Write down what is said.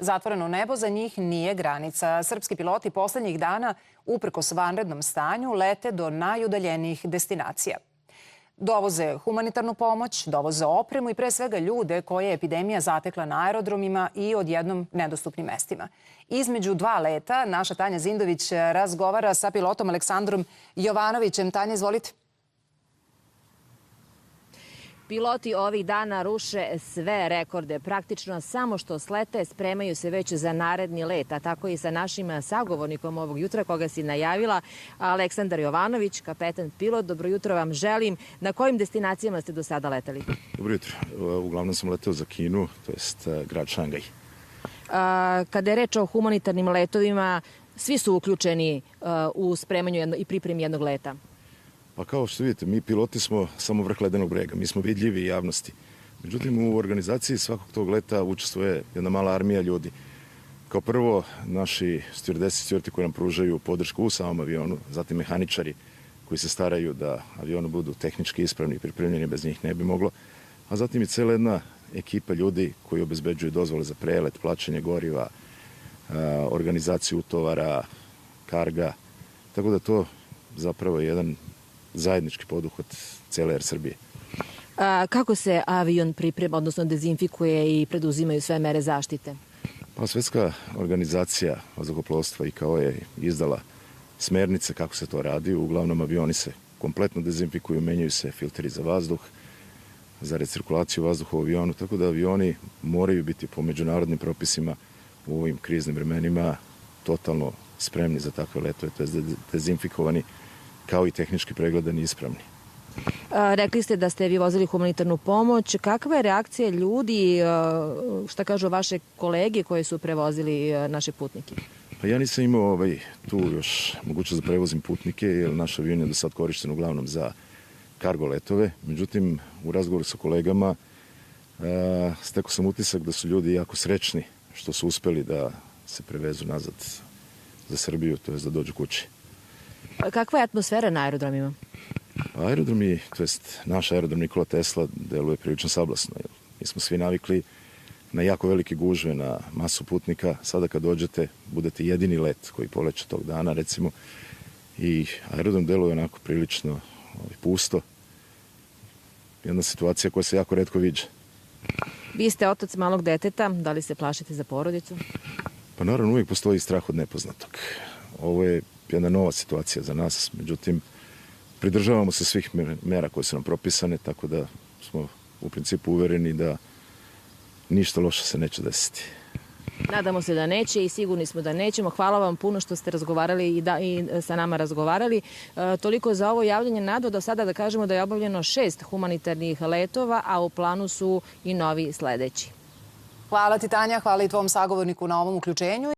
Zatvoreno nebo za njih nije granica. Srpski piloti poslednjih dana, uprkos vanrednom stanju, lete do najudaljenijih destinacija. Dovoze humanitarnu pomoć, dovoze opremu i pre svega ljude koje je epidemija zatekla na aerodromima i odjednom nedostupnim mestima. Između dva leta naša Tanja Zindović razgovara sa pilotom Aleksandrom Jovanovićem. Tanja, izvolite. Piloti ovih dana ruše sve rekorde. Praktično samo što slete, spremaju se već za naredni let. A tako i sa našim sagovornikom ovog jutra, koga si najavila, Aleksandar Jovanović, kapetan pilot. Dobro jutro vam želim. Na kojim destinacijama ste do sada leteli? Dobro jutro. Uglavnom sam leteo za Kinu, to jest grad Šangaj. Kada je reč o humanitarnim letovima, svi su uključeni u spremanju i pripremi jednog leta. Pa kao što vidite, mi piloti smo samo vrh ledenog brega. Mi smo vidljivi javnosti. Međutim, u organizaciji svakog tog leta učestvuje jedna mala armija ljudi. Kao prvo, naši stjuardesi i stjuardi koji nam pružaju podršku u samom avionu, zatim mehaničari koji se staraju da avioni budu tehnički ispravni i pripremljeni, bez njih ne bi moglo, a zatim i cela jedna ekipa ljudi koji obezbeđuju dozvole za prelet, plaćanje goriva, organizaciju utovara, karga, tako da to zapravo je jedan zajednički poduhvat cele Air Srbije. Kako se avion priprema, odnosno dezinfikuje i preduzimaju sve mere zaštite? Pa Svetska organizacija vazduhoplovstva ICAO je izdala smernice kako se to radi. Uglavnom avioni se kompletno dezinfikuju, menjaju se filteri za vazduh, za recirkulaciju vazduha u avionu, tako da avioni moraju biti po međunarodnim propisima u ovim kriznim vremenima totalno spremni za takve letove, to je dezinfikovani, kao i tehnički pregledani i ispravni. Rekli ste da ste vi vozili humanitarnu pomoć. Kakva je reakcija ljudi, šta kažu vaše kolege koji su prevozili naše putnike? Pa ja nisam imao tu još mogućnost da prevozim putnike, jer naš avion je do sad korišten uglavnom za kargo letove. Međutim, u razgovoru sa kolegama stekao sam utisak da su ljudi jako srećni što su uspeli da se prevezu nazad za Srbiju, to je da dođu kući. Kakva je atmosfera na aerodromima? Aerodromi, to jest naš aerodrom Nikola Tesla, deluje prilično sablasno. Mi smo svi navikli na jako velike gužve, na masu putnika. Sada kad dođete, budete jedini let koji poleće tog dana, recimo, i aerodrom deluje onako prilično pusto. Jedna situacija koja se jako retko viđa. Vi ste otac malog deteta, da li se plašite za porodicu? Pa naravno, uvijek postoji strah od nepoznatog. Ovo je jedna nova situacija za nas, međutim, pridržavamo se svih mera koje su nam propisane, tako da smo u principu uvereni da ništa loše se neće desiti. Nadamo se da neće i sigurni smo da nećemo. Hvala vam puno što ste razgovarali i sa nama razgovarali. Toliko za ovo javljanje. Nado, do sada da kažemo da je obavljeno 6 humanitarnih letova, a u planu su i novi sledeći. Hvala ti, Tanja, hvala i tvom sagovorniku na ovom uključenju.